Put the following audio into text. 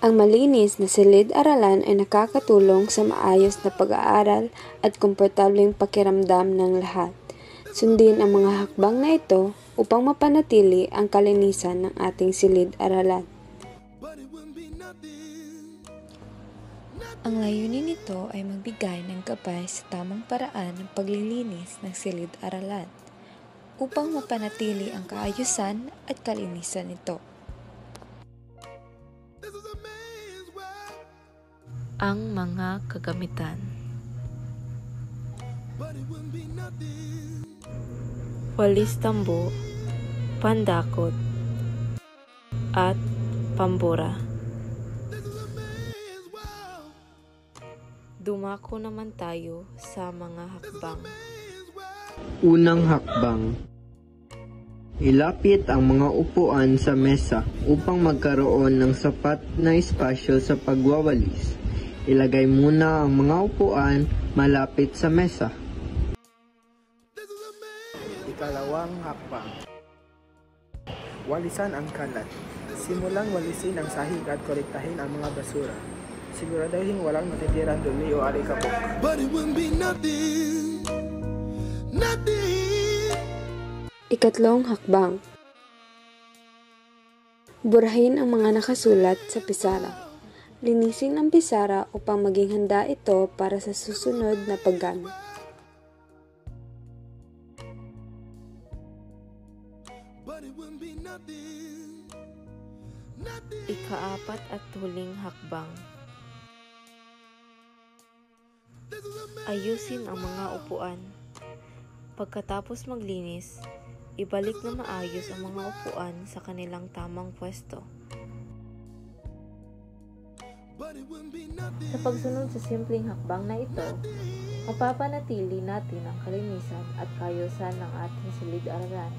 Ang malinis na silid-aralan ay nakakatulong sa maayos na pag-aaral at komportableng pakiramdam ng lahat. Sundin ang mga hakbang na ito upang mapanatili ang kalinisan ng ating silid-aralan. Ang layunin nito ay magbigay ng gabay sa tamang paraan ng paglilinis ng silid-aralan upang mapanatili ang kaayusan at kalinisan nito. Ang mga kagamitan. Walis tambo, pandakot, at pambura. Dumako naman tayo sa mga hakbang. Unang hakbang. Ilapit ang mga upuan sa mesa upang magkaroon ng sapat na espasyo sa pagwawalis. Ilagay muna ang mga upuan malapit sa mesa. Ikalawang hakbang. Walisan ang kalat. Simulang walisin ang sahig at kolektahin ang mga basura. Siguraduhin walang natitirang dumi o alikabok. Ikatlong hakbang. Burahin ang mga nakasulat sa pisara. Linisin ang pisara upang maging handa ito para sa susunod na paggamit. Ikaapat at huling hakbang. Ayusin ang mga upuan. Pagkatapos maglinis, ibalik na maayos ang mga upuan sa kanilang tamang pwesto. Sa pagsunod sa simpleng hakbang na ito, mapapanatili natin ang kalinisan at kaayusan ng ating silid-aralan.